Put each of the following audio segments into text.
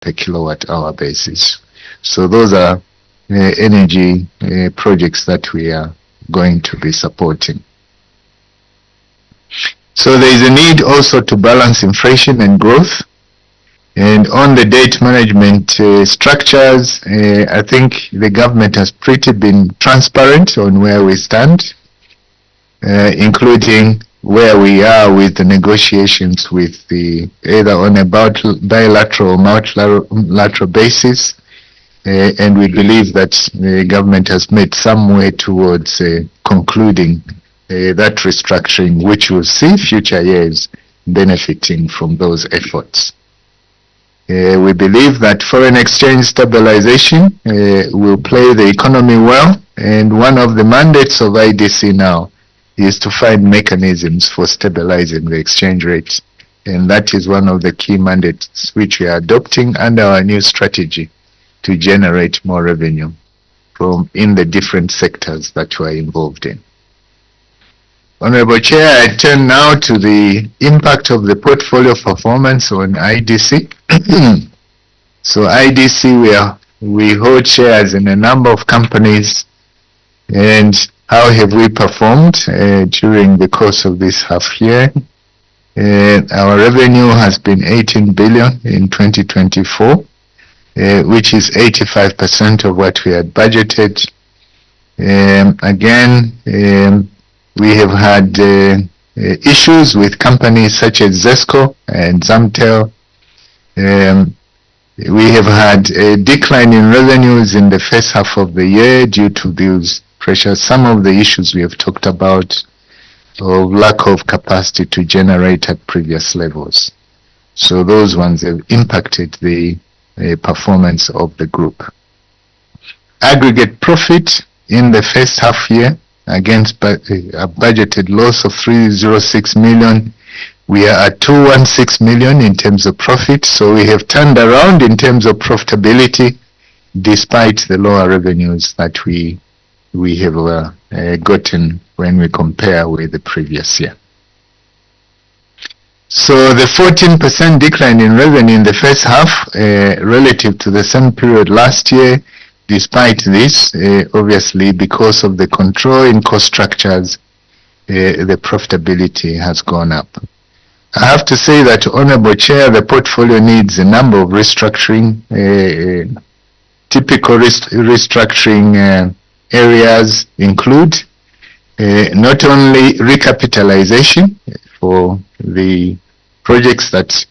per kilowatt hour basis. So those are energy projects that we are going to be supporting. So there is a need also to balance inflation and growth. And on the debt management structures, I think the government has pretty been transparent on where we stand, including where we are with the negotiations with the either on a bilateral or multilateral basis. And we believe that the government has made some way towards concluding that restructuring, which will see future years benefiting from those efforts. We believe that foreign exchange stabilization will play the economy well, and one of the mandates of IDC now is to find mechanisms for stabilizing the exchange rate, and that is one of the key mandates which we are adopting under our new strategy to generate more revenue from in the different sectors that we are involved in. Honorable Chair, I turn now to the impact of the portfolio performance on IDC. So IDC, we hold shares in a number of companies, and how have we performed during the course of this half year? Our revenue has been 18 billion in 2024, which is 85% of what we had budgeted. We have had issues with companies such as Zesco and Zamtel. We have had a decline in revenues in the first half of the year due to these pressures. Some of the issues we have talked about of lack of capacity to generate at previous levels. So those ones have impacted the performance of the group. Aggregate profit in the first half year against a budgeted loss of 306 million. We are at 216 million in terms of profit, so we have turned around in terms of profitability despite the lower revenues that we have gotten when we compare with the previous year. So the 14% decline in revenue in the first half relative to the same period last year. Despite this, obviously because of the control in cost structures, the profitability has gone up. I have to say that, Honorable Chair, the portfolio needs a number of restructuring. Typical restructuring areas include not only recapitalization for the projects that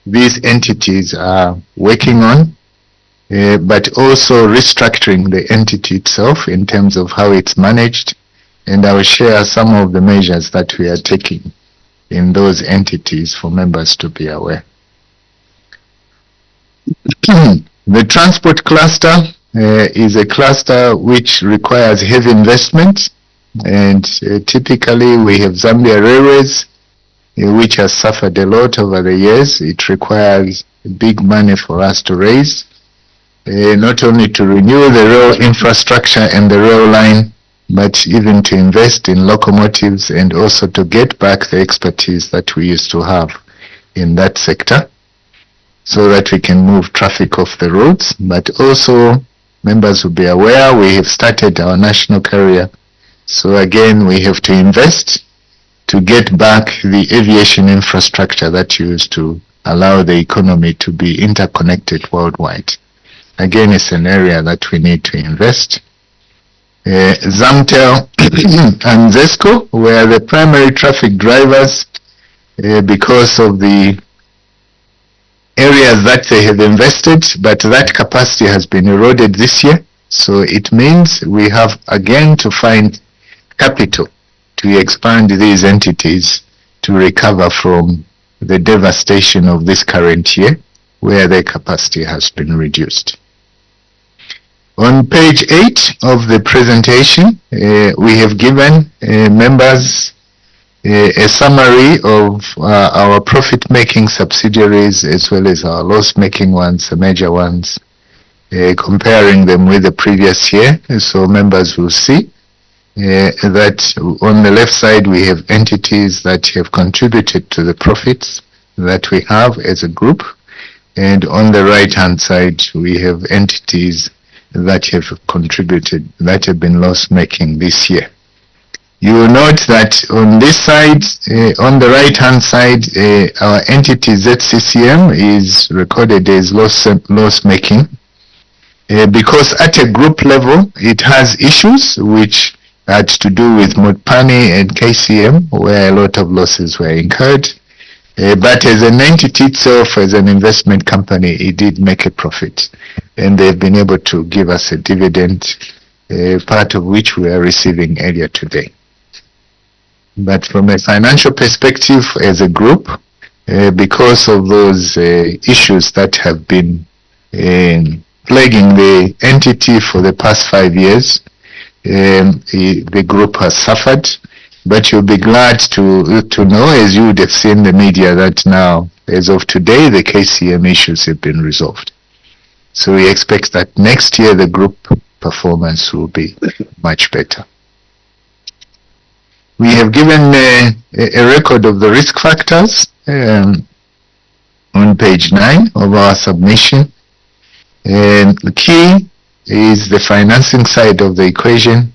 these entities are working on, but also restructuring the entity itself in terms of how it's managed, and I will share some of the measures that we are taking in those entities for members to be aware. The transport cluster is a cluster which requires heavy investment, and typically we have Zambia Railways, which has suffered a lot over the years. It requires big money for us to raise, not only to renew the rail infrastructure and the rail line, but even to invest in locomotives and also to get back the expertise that we used to have in that sector so that we can move traffic off the roads. But also, members will be aware, we have started our national carrier. So again, we have to invest to get back the aviation infrastructure that used to allow the economy to be interconnected worldwide. Again, it's an area that we need to invest. Zamtel and Zesco were the primary traffic drivers because of the areas that they have invested, but that capacity has been eroded this year. So it means we have again to find capital to expand these entities to recover from the devastation of this current year where their capacity has been reduced. On page 8 of the presentation, we have given members a summary of our profit-making subsidiaries as well as our loss-making ones, the major ones, comparing them with the previous year. So members will see that on the left side we have entities that have contributed to the profits that we have as a group. And on the right-hand side, we have entities that have contributed, that have been loss-making this year. You will note that on this side, on the right-hand side, our entity ZCCM is recorded as loss-making because at a group level, it has issues which had to do with Mutpani and KCM, where a lot of losses were incurred. But as an entity itself, as an investment company, it did make a profit. And they've been able to give us a dividend, part of which we are receiving earlier today. But from a financial perspective, as a group, because of those issues that have been plaguing the entity for the past 5 years, the group has suffered. But you'll be glad to know, as you would have seen in the media, that now, as of today, the KCM issues have been resolved. So we expect that next year the group performance will be much better. We have given a record of the risk factors on page 9 of our submission. The key is the financing side of the equation.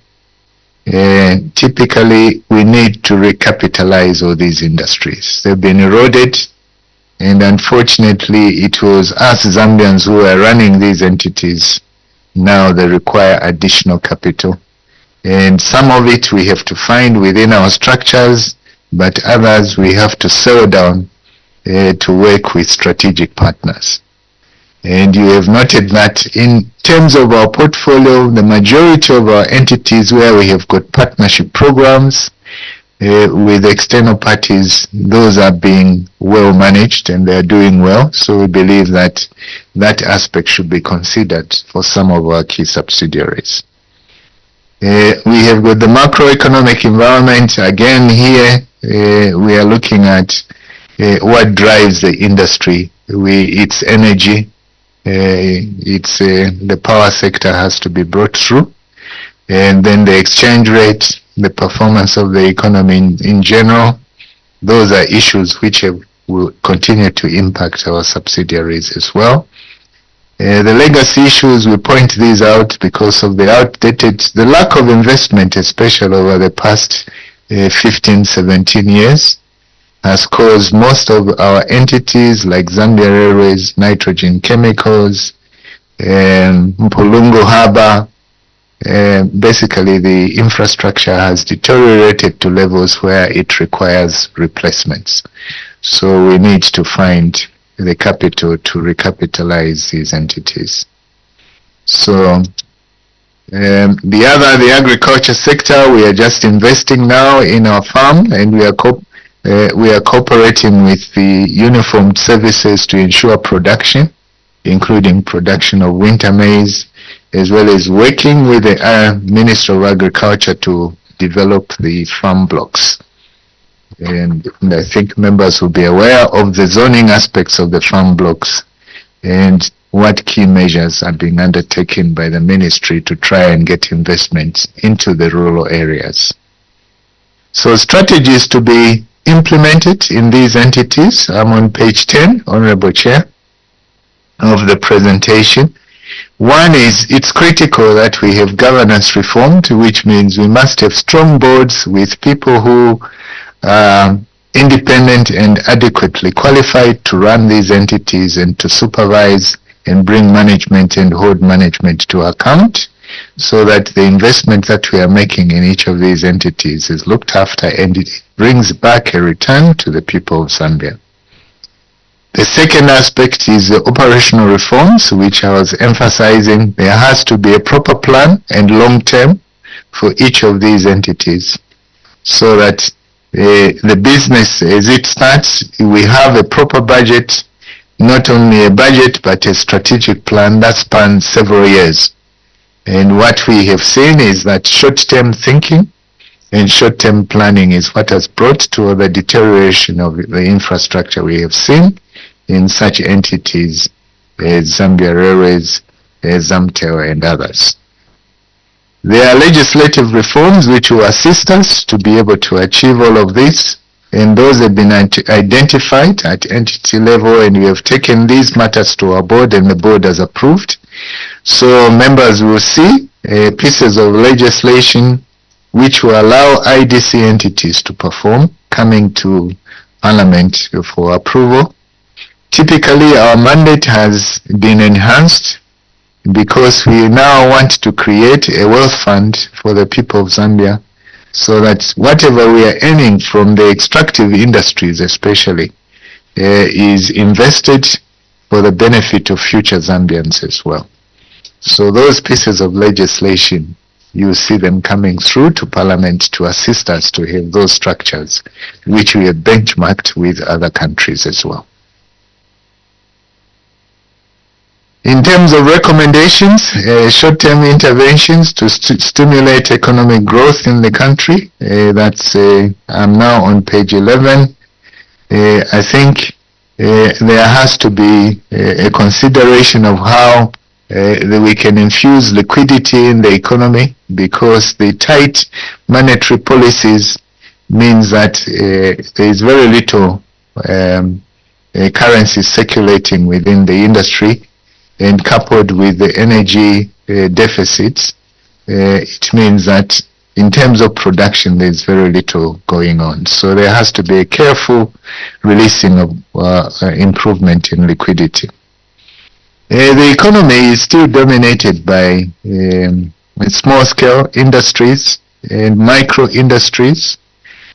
Typically, we need to recapitalize all these industries. They've been eroded, and unfortunately, it was us Zambians who are running these entities. Now they require additional capital, and some of it we have to find within our structures, but others we have to sell down to work with strategic partners. And you have noted that in terms of our portfolio, the majority of our entities where we have got partnership programs with external parties, those are being well managed and they are doing well. So we believe that that aspect should be considered for some of our key subsidiaries. We have got the macroeconomic environment. Again, here we are looking at what drives the industry. It's energy. The power sector has to be brought through, and then the exchange rate, the performance of the economy in general. Those are issues which will continue to impact our subsidiaries as well. The legacy issues, we point these out because of the lack of investment, especially over the past 15, 17 years. Has caused most of our entities like Zambia Railways, Nitrogen Chemicals, Mpulungu Harbour, basically the infrastructure has deteriorated to levels where it requires replacements. So we need to find the capital to recapitalize these entities. So the agriculture sector, we are just investing now in our farm, and we are cooperating with the uniformed services to ensure production, including production of winter maize, as well as working with the Minister of Agriculture to develop the farm blocks. And I think members will be aware of the zoning aspects of the farm blocks and what key measures are being undertaken by the ministry to try and get investments into the rural areas. So strategies to be implemented in these entities. I'm on page 10, Honorable Chair, of the presentation. One is, it's critical that we have governance reformed, which means we must have strong boards with people who are independent and adequately qualified to run these entities and to supervise and bring management and hold management to account, so that the investment that we are making in each of these entities is looked after and it brings back a return to the people of Zambia. The second aspect is the operational reforms, which I was emphasizing. There has to be a proper plan and long term for each of these entities, so that the business as it starts, we have a proper budget, not only a budget but a strategic plan that spans several years. And what we have seen is that short-term thinking and short-term planning is what has brought to the deterioration of the infrastructure we have seen in such entities as Zambia Railways, Zamtel, and others. There are legislative reforms which will assist us to be able to achieve all of this. and those have been identified at entity level, and we have taken these matters to our board, and the board has approved. So members will see pieces of legislation which will allow IDC entities to perform coming to Parliament for approval. Typically, our mandate has been enhanced because we now want to create a wealth fund for the people of Zambia, so that whatever we are earning from the extractive industries especially is invested for the benefit of future Zambians as well. So those pieces of legislation, you see them coming through to Parliament to assist us to have those structures which we have benchmarked with other countries as well. In terms of recommendations, short-term interventions to stimulate economic growth in the country, I'm now on page 11. I think there has to be a consideration of how we can infuse liquidity in the economy, because the tight monetary policies means that there is very little currency circulating within the industry, and coupled with the energy deficits, it means that in terms of production there's very little going on. So there has to be a careful releasing of improvement in liquidity. The economy is still dominated by small-scale industries and micro industries.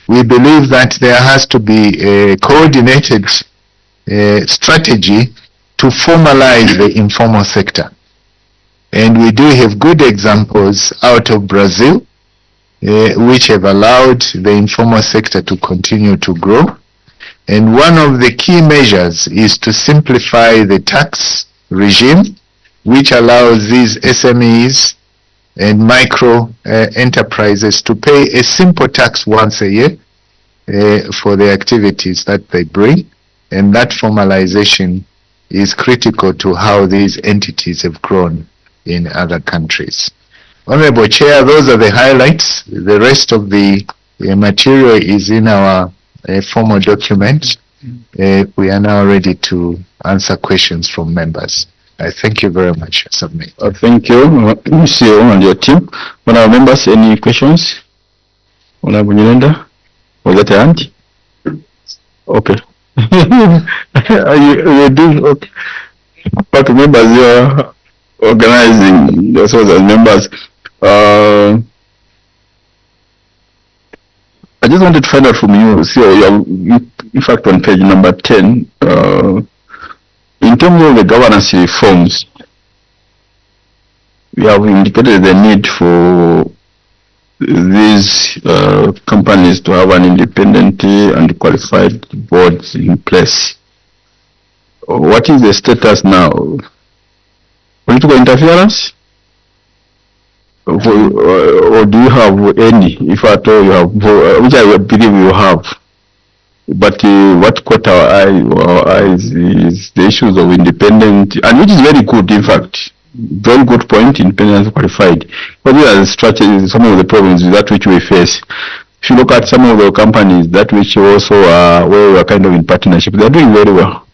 We believe that there has to be a coordinated strategy to formalize the informal sector. And we do have good examples out of Brazil, which have allowed the informal sector to continue to grow. And one of the key measures is to simplify the tax regime, which allows these SMEs and micro enterprises to pay a simple tax once a year for the activities that they bring. And that formalization is critical to how these entities have grown in other countries. Honorable Chair, those are the highlights. The rest of the material is in our formal document. We are now ready to answer questions from members. I thank you very much. Submit. Thank you, CEO and your team. Honorable members, any questions? Honorable Nyirenda, was that your hand? Okay. You do okay. But members, you are organizing yourselves as members. I just wanted to find out from you, so in fact on page number 10, in terms of the governance reforms, we have indicated the need for these companies to have an independent and qualified boards in place. What is the status now? Political interference? Or do you have any, if at all you have, which I believe you have? But what caught our eyes is the issues of independent, and which is very good, in fact. Very good point, independent and qualified. But these are the strategies, some of the problems with that which we face. If you look at some of the companies that which also are where we are kind of in partnership, they are doing very well.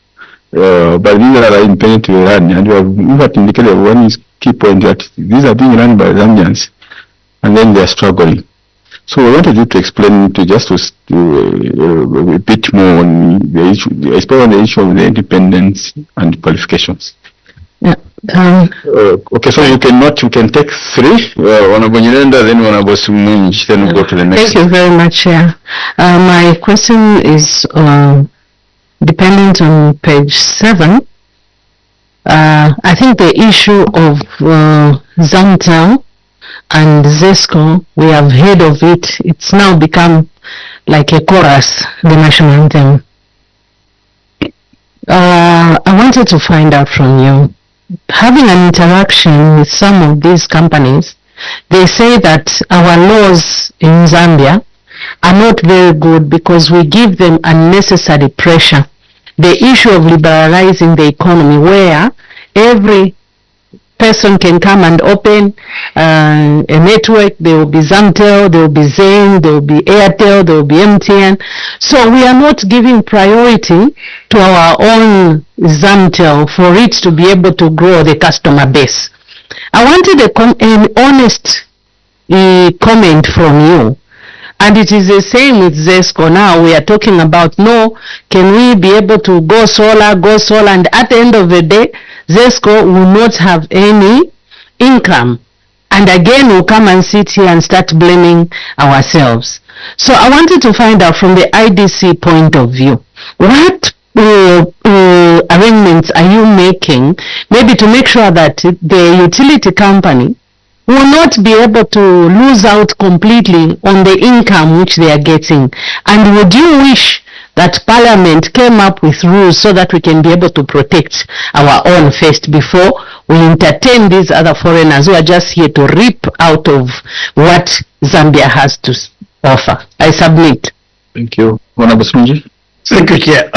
But these are independently run, and we have in fact indicated one is key point that these are being run by Zambians, and then they are struggling. So I wanted you to explain a bit more on the issue, especially on the issue of the independence and qualifications. Yeah. Okay, so you can take three. Honorable Nyirenda, then Honorable Sumunji, then we'll go to the next. Thank you very much, Chair. My question is dependent on page 7. I think the issue of Zamtel and Zesco, we have heard of it. It's now become like a chorus, the national anthem. I wanted to find out from you, having an interaction with some of these companies, they say that our laws in Zambia are not very good because we give them unnecessary pressure. The issue of liberalizing the economy, where every person can come and open a network. There will be Zamtel, there will be Zain, there will be Airtel, there will be MTN. So we are not giving priority to our own Zamtel for it to be able to grow the customer base. I wanted an honest comment from you. And it is the same with ZESCO now. We are talking about, no, can we be able to go solar, and at the end of the day, ZESCO will not have any income. And again, we'll come and sit here and start blaming ourselves. So I wanted to find out from the IDC point of view, what arrangements are you making, maybe to make sure that the utility company will not be able to lose out completely on the income which they are getting? And would you wish that Parliament came up with rules so that we can be able to protect our own first before we entertain these other foreigners who are just here to reap out of what Zambia has to offer? I submit. Thank you. Honorable Sunji. Thank you, Chair.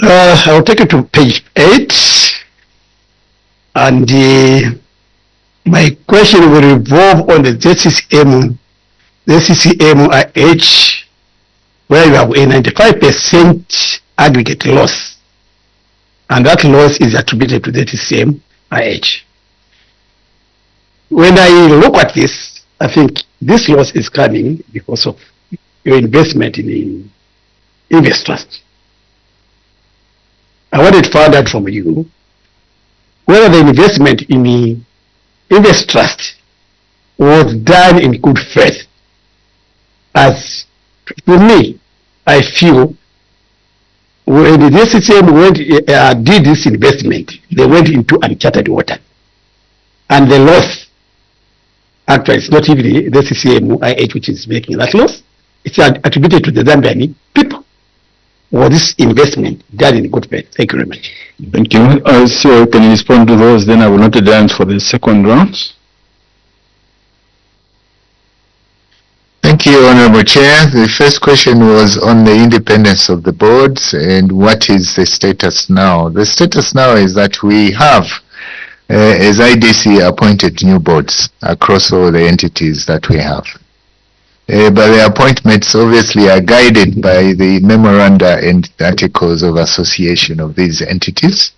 I will take you to page 8, and my question will revolve on the ZCCM-IH, where you have a 95% aggregate loss, and that loss is attributed to ZCCM-IH. When I look at this, I think this loss is coming because of your investment in the Invest Trust. I wanted to find out from you whether the investment in the Invest Trust was done in good faith. As to me, I feel when the ZCCM did this investment, they went into uncharted water. And the loss, actually, it's not even the ZCCM-IH which is making that loss. It's attributed to the Zambian people. Or this investment done in good faith. Thank you very much. Thank you. So can you respond to those? Then I will not dance for the second round. Thank you, Honorable Chair. The first question was on the independence of the boards and what is the status now. The status now is that we have, as IDC, appointed new boards across all the entities that we have. But the appointments obviously are guided by the memoranda and articles of association of these entities.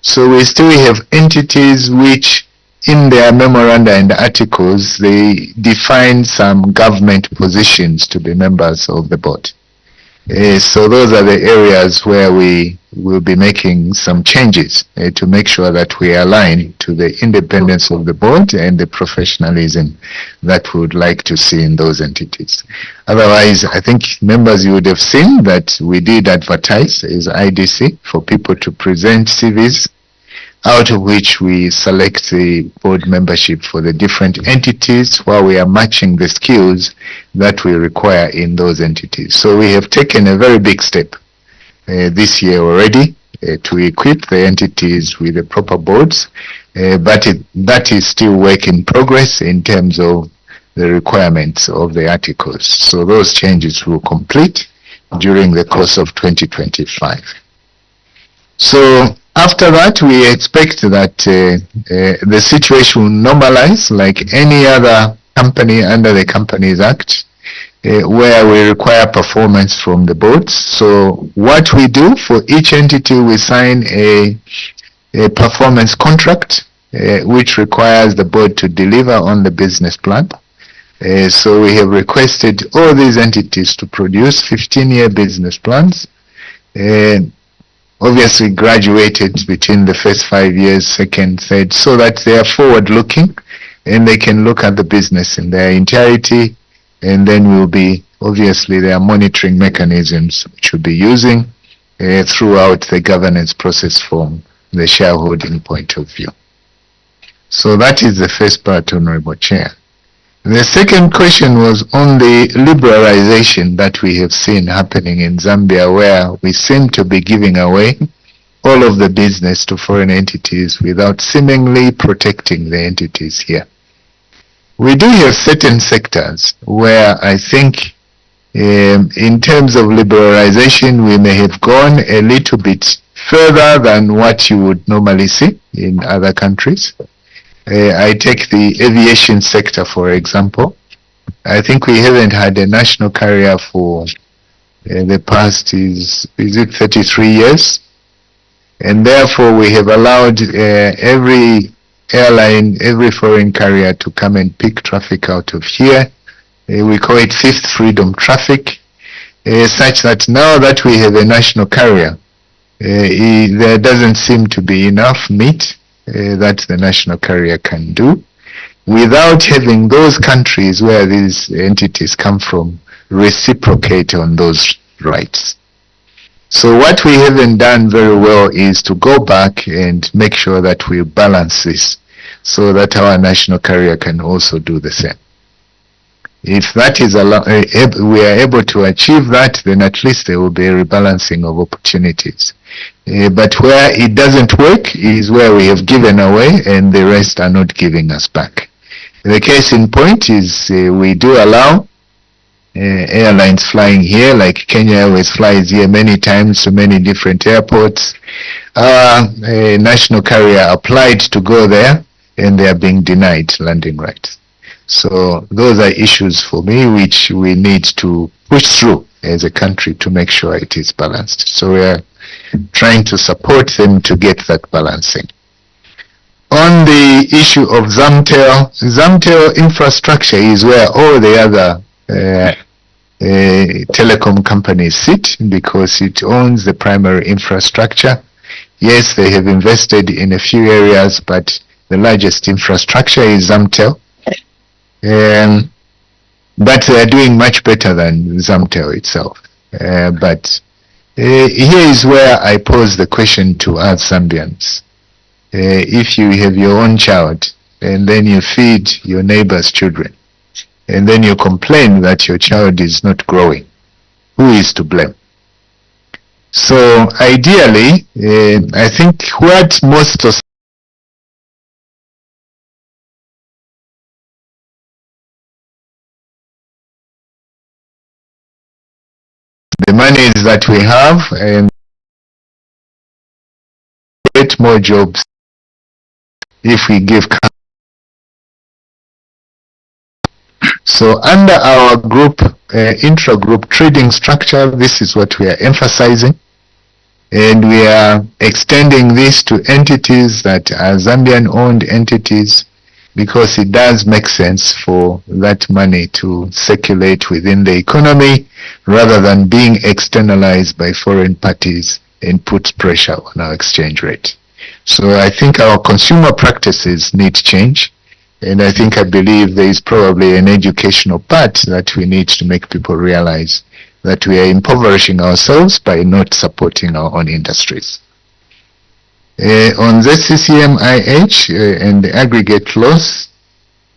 So we still have entities which in their memoranda and articles, they define some government positions to be members of the board. So those are the areas where we will be making some changes to make sure that we align to the independence of the board and the professionalism that we would like to see in those entities. Otherwise, I think members, you would have seen that we did advertise as IDC for people to present CVs, out of which we select the board membership for the different entities while we are matching the skills that we require in those entities. So we have taken a very big step this year already to equip the entities with the proper boards, but that is still work in progress in terms of the requirements of the articles. So those changes will complete during the course of 2025. So after that, we expect that the situation will normalize like any other company under the Companies Act, where we require performance from the boards. So what we do for each entity, we sign a performance contract, which requires the board to deliver on the business plan. So we have requested all these entities to produce 15-year business plans. Obviously graduated between the first 5 years, second, third, so that they are forward-looking and they can look at the business in their entirety, and then will be, obviously, there are monitoring mechanisms which we'll be using throughout the governance process from the shareholding point of view. So that is the first part, Honorable Chair. The second question was on the liberalization that we have seen happening in Zambia, where we seem to be giving away all of the business to foreign entities without seemingly protecting the entities here. We do have certain sectors where I think in terms of liberalization we may have gone a little bit further than what you would normally see in other countries. I take the aviation sector, for example. I think we haven't had a national carrier for the past is it 33 years? And therefore we have allowed every airline, every foreign carrier to come and pick traffic out of here. We call it fifth freedom traffic, such that now that we have a national carrier, there doesn't seem to be enough meat that the national carrier can do without having those countries where these entities come from reciprocate on those rights. So what we haven't done very well is to go back and make sure that we balance this so that our national carrier can also do the same. If that is we are able to achieve that, then at least there will be a rebalancing of opportunities. But where it doesn't work is where we have given away and the rest are not giving us back. The case in point is we do allow airlines flying here, like Kenya Airways flies here many times to many different airports. Our national carrier applied to go there and they are being denied landing rights. So those are issues for me which we need to push through as a country to make sure it is balanced. So we are trying to support them to get that balancing. On the issue of Zamtel infrastructure is where all the other telecom companies sit because it owns the primary infrastructure. Yes, they have invested in a few areas, but the largest infrastructure is Zamtel. But they are doing much better than Zamtel itself. But here is where I pose the question to us Zambians. If you have your own child and then you feed your neighbor's children and then you complain that your child is not growing, who is to blame? So ideally, I think what most of the monies that we have and create more jobs if we give. So under our group, intra-group trading structure, this is what we are emphasizing. And we are extending this to entities that are Zambian-owned entities because it does make sense for that money to circulate within the economy rather than being externalized by foreign parties and put pressure on our exchange rate. So I think our consumer practices need change. And I believe there is probably an educational part that we need to make people realize that we are impoverishing ourselves by not supporting our own industries. On ZCCM-IH and the aggregate loss,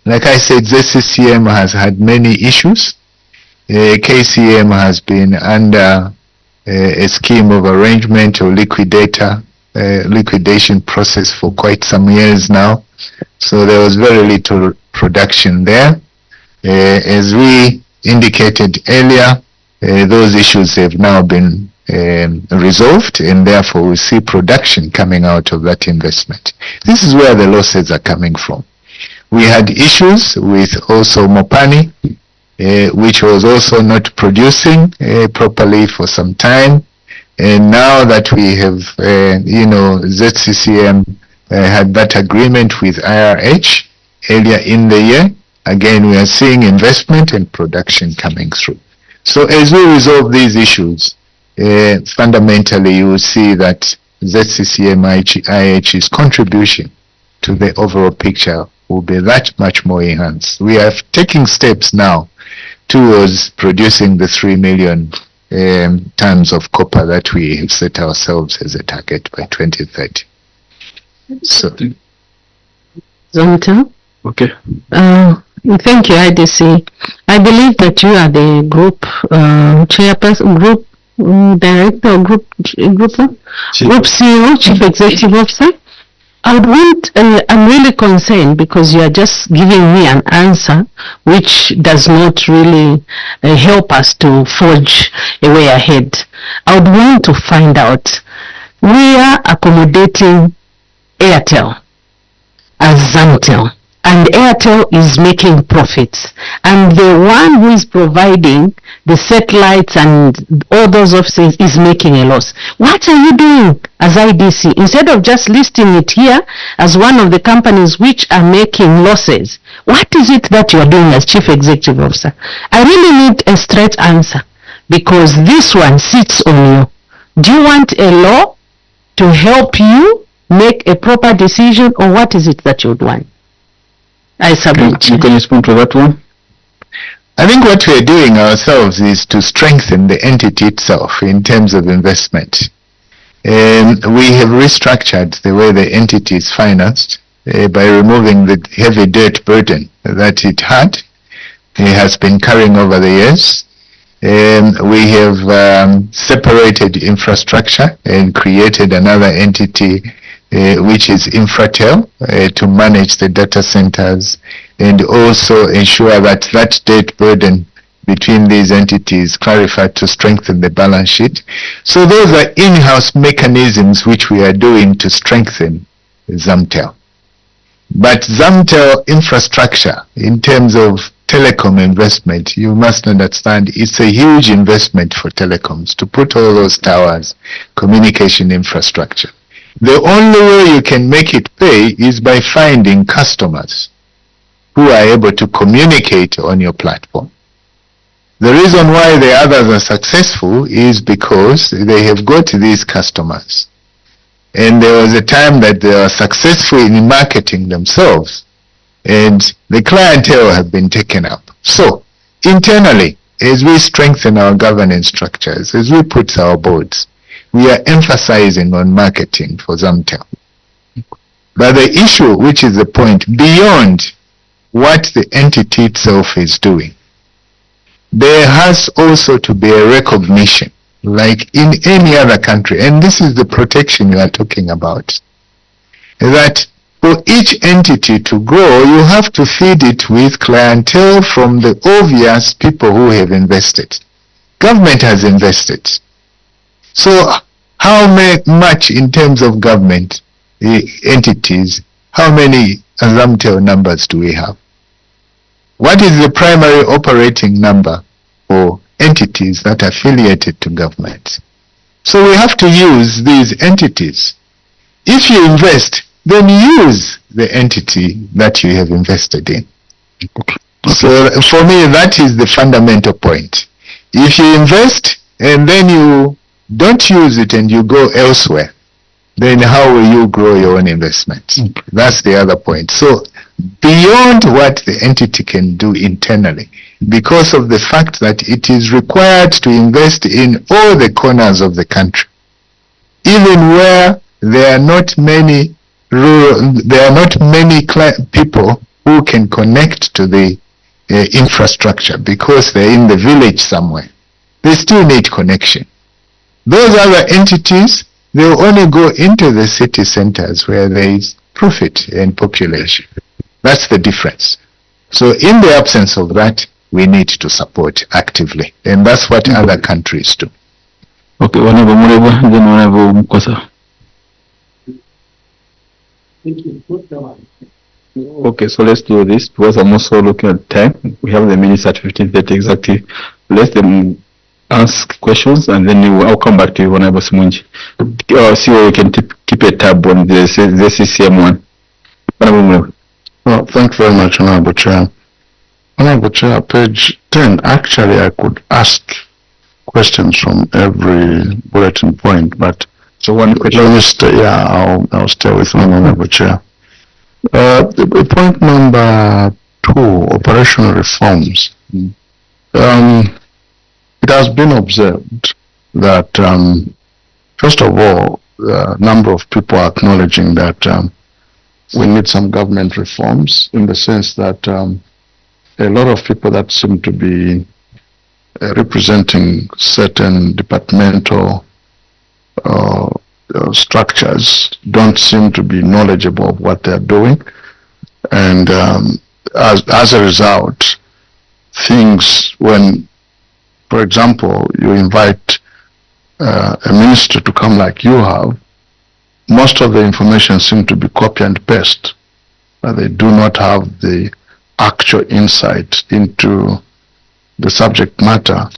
like I said, ZCCM has had many issues. KCM has been under a scheme of arrangement or liquidation process for quite some years now. So there was very little production there. As we indicated earlier, those issues have now been resolved and therefore we see production coming out of that investment. This is where the losses are coming from. We had issues with also Mopani, which was also not producing properly for some time. And now that we have, ZCCM had that agreement with IRH earlier in the year, again we are seeing investment and production coming through. So as we resolve these issues, fundamentally you will see that ZCCM-IH's contribution to the overall picture will be that much more enhanced. We are taking steps now towards producing the 3 million tons of copper that we have set ourselves as a target by 2030. So, Zonta? Okay. Thank you, IDC. I believe that you are the group chairperson, group director, or group CEO, chief executive officer. I'm really concerned because you are just giving me an answer which does not really help us to forge a way ahead. I would want to find out, we are accommodating Airtel as Zamtel, and Airtel is making profits, and the one who is providing the satellites and all those offices is making a loss. What are you doing as IDC? Instead of just listing it here as one of the companies which are making losses, what is it that you are doing as Chief Executive Officer? I really need a straight answer, because this one sits on you. Do you want a law to help you make a proper decision, or what is it that you would want? I submit. Can you respond to that one? I think what we're doing ourselves is to strengthen the entity itself in terms of investment. We have restructured the way the entity is financed by removing the heavy debt burden that it had. It has been carrying over the years. We have separated infrastructure and created another entity which is Infratel, to manage the data centers and also ensure that that debt burden between these entities clarified to strengthen the balance sheet. So those are in-house mechanisms which we are doing to strengthen Zamtel. But Zamtel infrastructure, in terms of telecom investment, you must understand it's a huge investment for telecoms to put all those towers, communication infrastructure. The only way you can make it pay is by finding customers who are able to communicate on your platform. The reason why the others are successful is because they have got these customers. And there was a time that they were successful in marketing themselves, and the clientele have been taken up. So, internally, as we strengthen our governance structures, as we put our boards, we are emphasizing on marketing for Zamtel. But the issue, which is the point, beyond what the entity itself is doing, there has also to be a recognition, like in any other country, and this is the protection you are talking about, that for each entity to grow, you have to feed it with clientele from the obvious people who have invested. Government has invested. So how much in terms of government entities, how many Zamtel numbers do we have? What is the primary operating number for entities that are affiliated to government? So we have to use these entities. If you invest, then use the entity that you have invested in. So for me, that is the fundamental point. If you invest and then you don't use it and you go elsewhere, then how will you grow your own investment? That's the other point. So beyond what the entity can do internally, because of the fact that it is required to invest in all the corners of the country, even where there are not many people who can connect to the infrastructure because they're in the village somewhere, they still need connection. Those other entities, they will only go into the city centers where there is profit and population. That's the difference. So in the absence of that, we need to support actively, and that's what other countries do. Okay, Honorable Mureba, then Honorable Mukosa. Okay, so let's do this because I'm also looking at time. We have the minutes at 15:30 exactly. Let them ask questions and then I'll come back to you, Honorable Simunji. See where we can keep a tab on the CCM one. Well, thank you very much, Honorable Chair. Honorable Chair, page 10, actually I could ask questions from every bulletin point, but so one question. let me stay, I'll stay with one, Honorable Chair. Point number 2, operational reforms. It has been observed that, first of all, a number of people are acknowledging that we need some government reforms, in the sense that a lot of people that seem to be representing certain departmental structures don't seem to be knowledgeable of what they're doing, and as a result, things, when, for example, you invite a minister to come like you have, most of the information seems to be copy and paste they do not have the actual insight into the subject matter.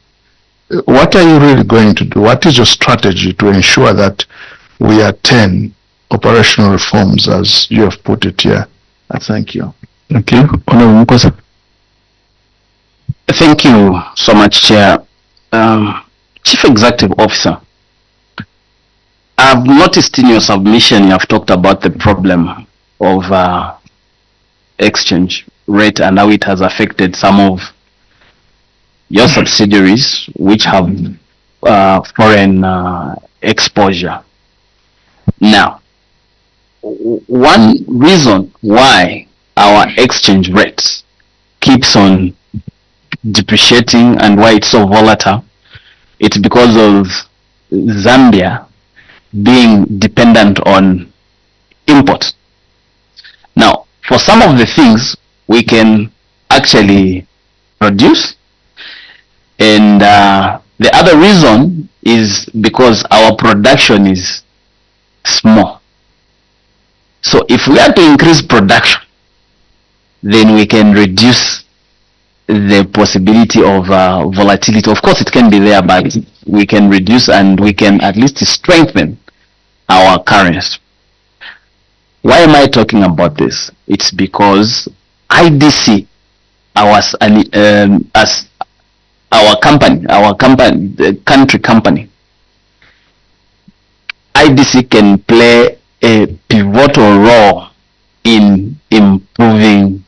What are you really going to do? What is your strategy to ensure that we attain operational reforms as you have put it here? Thank you. Thank you. Honorable Mukosa. Thank you so much, Chair. Chief Executive Officer, I've noticed in your submission you have talked about the problem of exchange rate and how it has affected some of your subsidiaries which have foreign exposure. Now, one reason why our exchange rates keeps on depreciating and why it's so volatile, it's because of Zambia being dependent on import. Now, for some of the things we can actually produce, and the other reason is because our production is small. So if we are to increase production, then we can reduce the possibility of volatility. Of course it can be there, but we can reduce and we can at least strengthen our currency. Why am I talking about this? It's because IDC, as our company, the country company, IDC can play a pivotal role in improving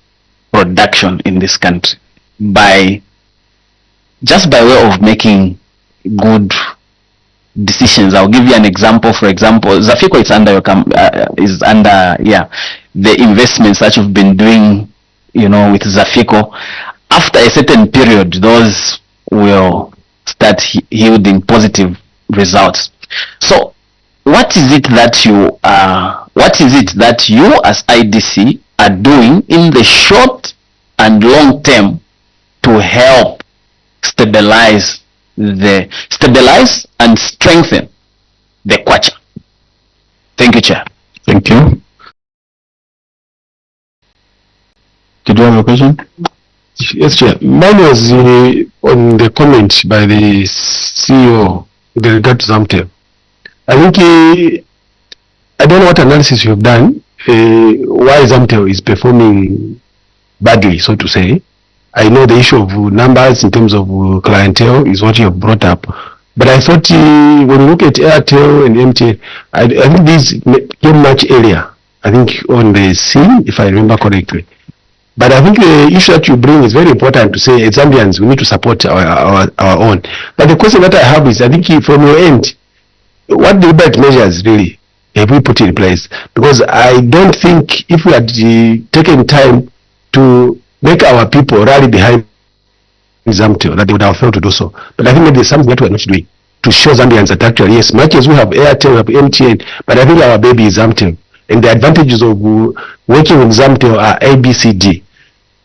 production in this country by way of making good decisions. I'll give you an example. For example, Zafiko is under the investments that you've been doing, with Zafiko. After a certain period, those will start yielding positive results. So, what is it that you as IDC are doing in the short and long term to help stabilize and strengthen the kwacha? Thank you, Chair. Thank you. Did you have a question? Yes, Chair. Mine was on the comment by the CEO with regard to Zamtel. I think I don't know what analysis you have done, why Zamtel is performing badly, so to say. I know the issue of numbers in terms of clientele is what you have brought up. But I thought when you look at Airtel and MTN, I think these came much earlier, I think on the scene, if I remember correctly. But I think the issue that you bring is very important to say, as Zambians, we need to support our own. But the question that I have is, I think from your end, what deliberate measures really have we put in place? Because I don't think if we had taken time to make our people rally behind Zamtel, that they would have failed to do so. But I think maybe there's something that we're not doing to show Zambians that actually, yes, much as we have Airtel, we have MTN, but I think our baby is Zamtel. And the advantages of working with Zamtel are ABCD.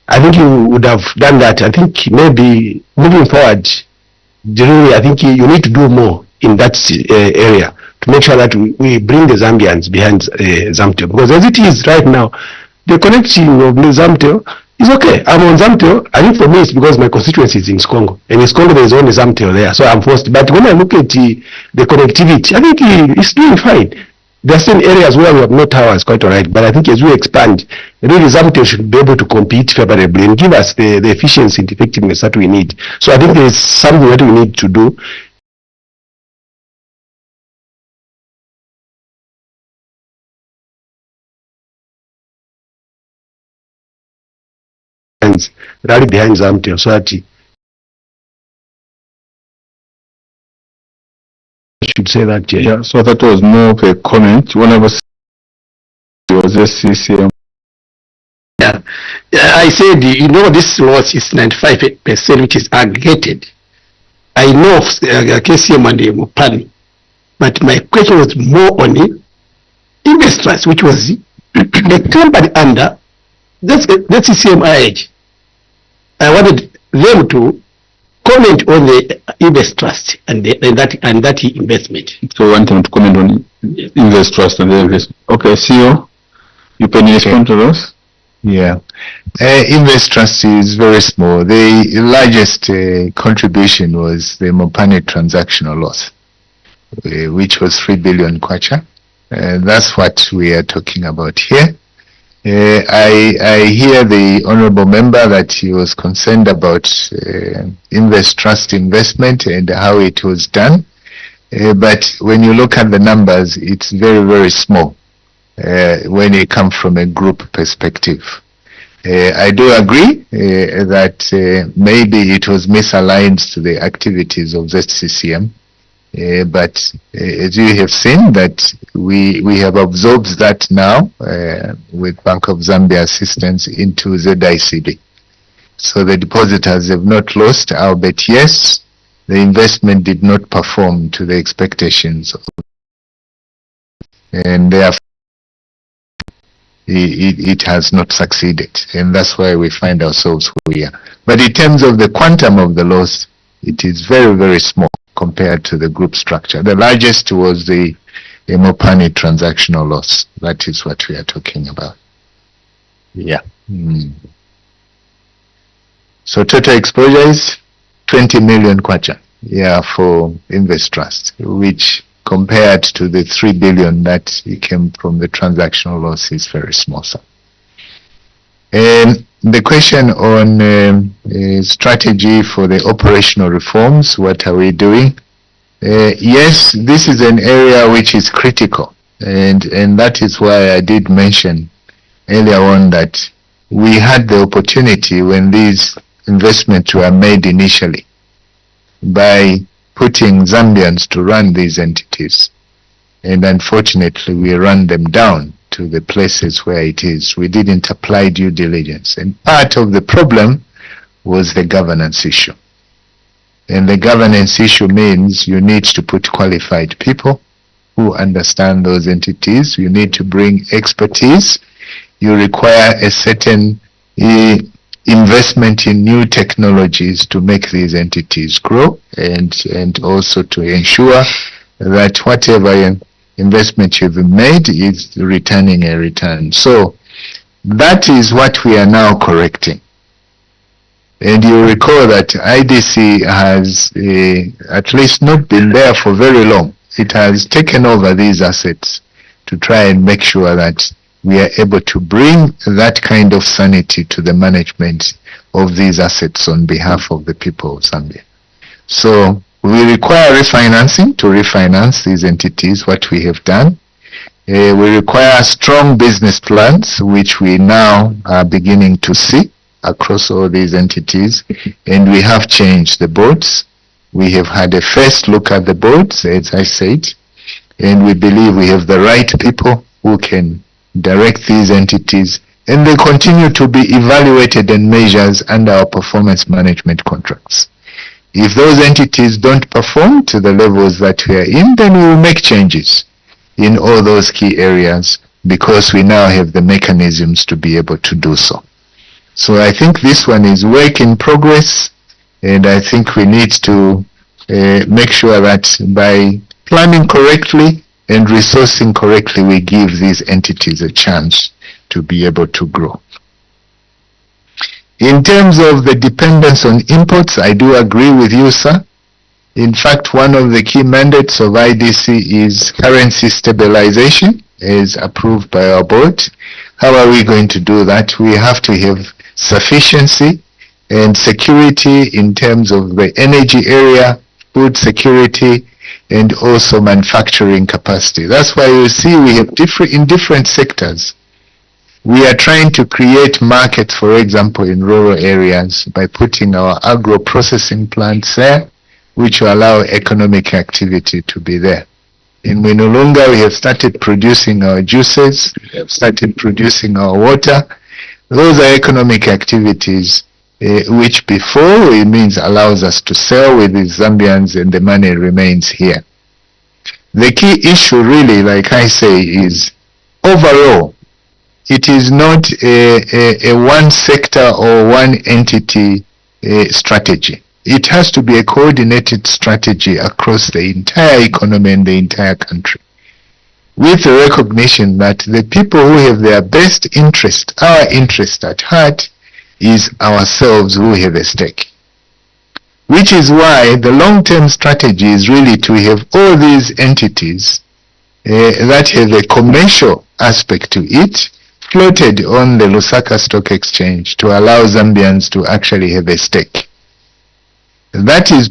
I think you would have done that. I think maybe moving forward, generally, I think you need to do more in that area to make sure that we bring the Zambians behind Zamtel. Because as it is right now, the connection of Zamtel is okay. I'm on Zamtel. I think for me it's because my constituency is in Skongo. And in Skongo there is only Zamtel there. So I'm forced. But when I look at the connectivity, I think it's doing fine. There are certain areas where we have no towers, quite alright. But I think as we expand, really Zamtel should be able to compete favorably and give us the efficiency and effectiveness that we need. So I think there is something that we need to do. Rally behind Zamtel so that I should say that. Yeah, so that was more of a comment. Whenever it was SCCM. Yeah, I said, this loss is 95%, which is aggregated. I know of KCM and Mopani, but my question was more on the investors, which was the company under that's CCMIH. I wanted them to comment on the Invest Trust and that investment. So you want them to comment on Invest Trust and the investment. Okay, CEO, you can respond to those? Yeah. Invest Trust is very small. The largest contribution was the Mopane transactional loss, which was 3 billion kwacha. That's what we are talking about here. I hear the honorable member that he was concerned about Invest Trust investment and how it was done. But when you look at the numbers, it's very, very small when it comes from a group perspective. I do agree that maybe it was misaligned to the activities of ZCCM. But as you have seen that we have absorbed that now with Bank of Zambia assistance into ZICB. So the depositors have not lost, albeit yes, the investment did not perform to the expectations. And therefore it has not succeeded. And that's why we find ourselves where we are. But in terms of the quantum of the loss, it is very, very small compared to the group structure. The largest was the Mopane transactional loss. That is what we are talking about. Yeah. So total exposure is 20 million kwacha, yeah, for Invest Trust, which compared to the 3 billion that came from the transactional loss is very small. Sir. And the question on strategy for the operational reforms, what are we doing? Yes, this is an area which is critical, and that is why I did mention earlier on that we had the opportunity when these investments were made initially by putting Zambians to run these entities, and unfortunately we ran them down to the places where it is. We didn't apply due diligence, and part of the problem was the governance issue. And the governance issue means you need to put qualified people who understand those entities. You need to bring expertise. You require a certain investment in new technologies to make these entities grow, and also to ensure that whatever investment you've made is returning a return. So that is what we are now correcting. And you recall that IDC has at least not been there for very long. It has taken over these assets to try and make sure that we are able to bring that kind of sanity to the management of these assets on behalf of the people of Zambia. So we require refinancing to refinance these entities, what we have done. We require strong business plans, which we now are beginning to see across all these entities, and we have changed the boards. We have had a first look at the boards, as I said, and we believe we have the right people who can direct these entities, and they continue to be evaluated and measured under our performance management contracts. If those entities don't perform to the levels that we are in, then we will make changes in all those key areas, because we now have the mechanisms to be able to do so. So I think this one is work in progress, and I think we need to make sure that by planning correctly and resourcing correctly, we give these entities a chance to be able to grow. In terms of the dependence on imports, I do agree with you, sir. In fact, one of the key mandates of IDC is currency stabilization, as approved by our board. How are we going to do that? We have to have sufficiency and security in terms of the energy area, food security, and also manufacturing capacity. That's why you see we have in different sectors. We are trying to create markets, for example, in rural areas by putting our agro-processing plants there, which will allow economic activity to be there. In Winulunga, we have started producing our juices, we have started producing our water. Those are economic activities which before it means allows us to sell with the Zambians, and the money remains here. The key issue really, like I say, is overall, it is not a one sector or one entity strategy. It has to be a coordinated strategy across the entire economy and the entire country. with the recognition that the people who have their best interest, our interest at heart, is ourselves who have a stake. Which is why the long-term strategy is really to have all these entities that have a commercial aspect to it floated on the Lusaka Stock Exchange to allow Zambians to actually have a stake. That's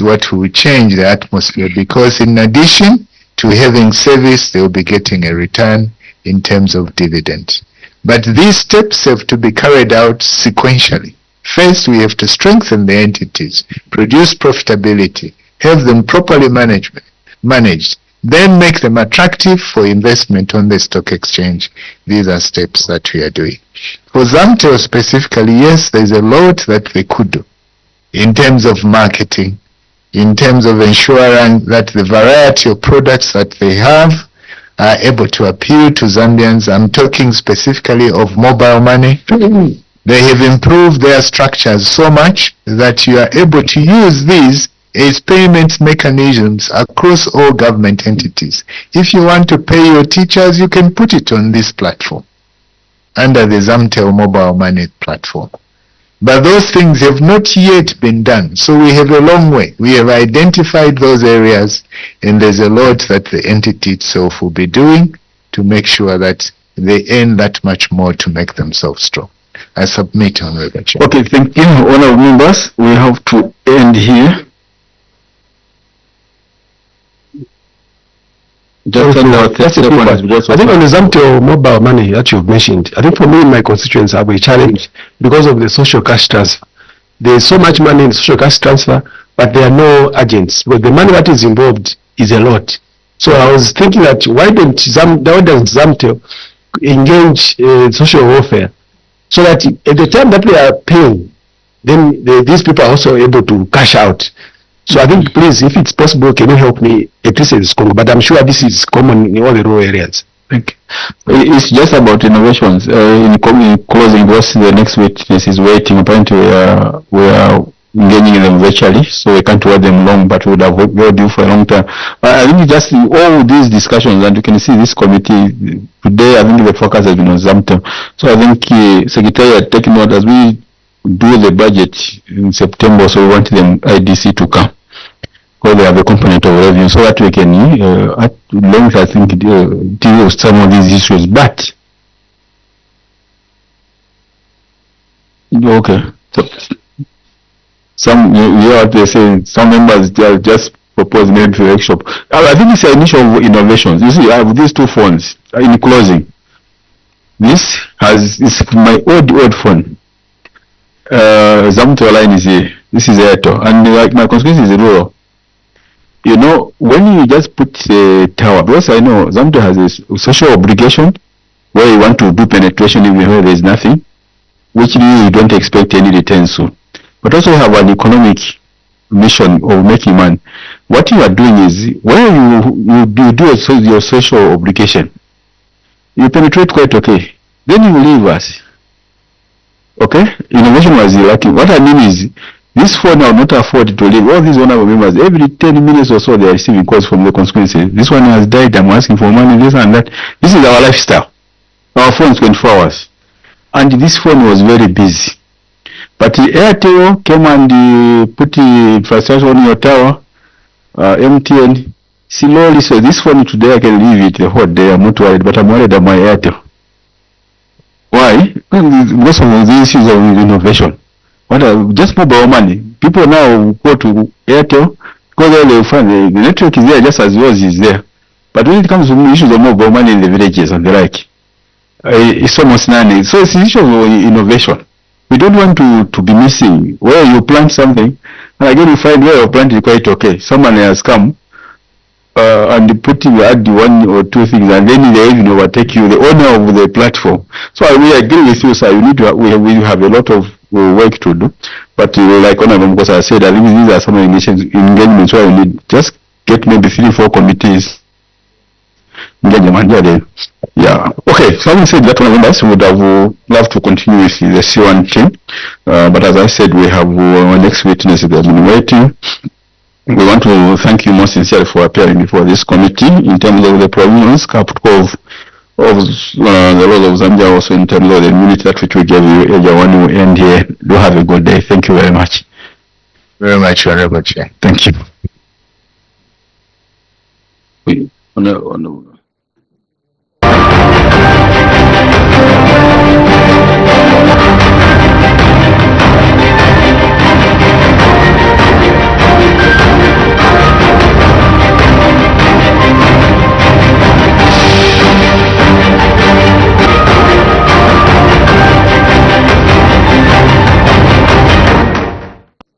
what will change the atmosphere, because in addition to having service, they will be getting a return in terms of dividend. But these steps have to be carried out sequentially. First, we have to strengthen the entities, produce profitability, have them properly managed, then make them attractive for investment on the stock exchange. These are steps that we are doing. For Zamtel specifically, yes, there's a lot that they could do in terms of marketing, in terms of ensuring that the variety of products that they have are able to appeal to Zambians. I'm talking specifically of mobile money. They have improved their structures so much that you are able to use these as payment mechanisms across all government entities. If you want to pay your teachers, you can put it on this platform under the Zamtel mobile money platform. But those things have not yet been done. So we have a long way. We have identified those areas, and there's a lot that the entity itself will be doing to make sure that they earn that much more to make themselves strong. I submit, Honorable Chair. Okay, thank you, honorable members. We have to end here. I think on the Zamtel mobile money that you've mentioned, I think for me in my constituents I have a challenge because of the social cash transfer. There is so much money in social cash transfer, but there are no agents. But the money that is involved is a lot. So I was thinking that why doesn't Zamtel engage social welfare, so that at the time that they are paying, then these people are also able to cash out. So I think, please, if it's possible, can you help me at least in Congo? But I'm sure this is common in all the rural areas. Thank you. It's just about innovations. In closing, what's the next witness is waiting. Apparently, we are engaging them virtually, so we can't wait them long, but we would have worked you for a long time. I think just all these discussions, and you can see this committee today, I think the focus has been on Zamtel. So I think Secretary had taken note as we do the budget in September, so we want them IDC to come, because they have a component of revenue, so that we can at length, I think, deal with some of these issues. But okay, so some they say some members just propose maybe workshop. I think it's an initial innovations. You see, I have these two phones. In closing, this is my old phone. Zamtel line is here. This is Airtel, and like my constituency is rural. You know, when you just put the tower, because I know Zamtel has a social obligation where you want to do penetration even where there is nothing, which you don't expect any return soon. But also have an economic mission of making money. What you are doing is, where you do your social obligation, you penetrate quite okay. Then you leave us. Okay? Innovation was lacking. What I mean is, this phone will not afford to leave. All these honorable members, every 10 minutes or so, they are receiving calls from the constituency. This one has died, I'm asking for money, this and that. This is our lifestyle. Our phones 24 hours. And this phone was very busy. But the Airtel came and put the infrastructure on your tower, MTN, slowly. So this phone today I can leave it the whole day, I'm not worried, but I'm worried about my Airtel. Why? Because of the issues of innovation. Just mobile money. People now go to Airtel because they find the network is there just as yours is there. But when it comes to issues of mobile money in the villages and the like, it's almost none. So it's an issue of innovation. We don't want to be missing where you plant something, and again you find where you plant it quite okay. Someone has come and you add one or two things, and then they even overtake you, the owner of the platform. So we agree with you, sir. We have a lot of work to do, but like Honorable, because I said, I think these are some engagements where we need just get maybe 3-4 committees. Yeah. Okay. So having said that, one members would have loved to continue with the C1 team, but as I said, we have our next witness that has been waiting. We want to thank you most sincerely for appearing before this committee in terms of the provisions of the laws of Zambia, also in terms of the immunity that which we gave you earlier when you end here. Do have a good day. Thank you very much. Very much, Honorable Chair. Thank you.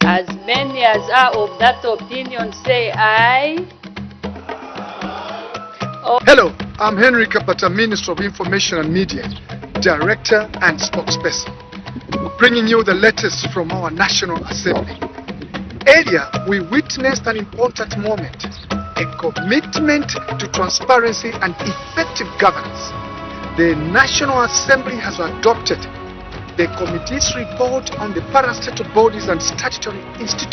As many as are of that opinion say aye. Hello, I'm Henry Kapata, Minister of Information and Media, Director and Spokesperson, bringing you the latest from our National Assembly. Earlier, we witnessed an important moment, a commitment to transparency and effective governance. The National Assembly has adopted the committee's report on the parastatal bodies and statutory institutions.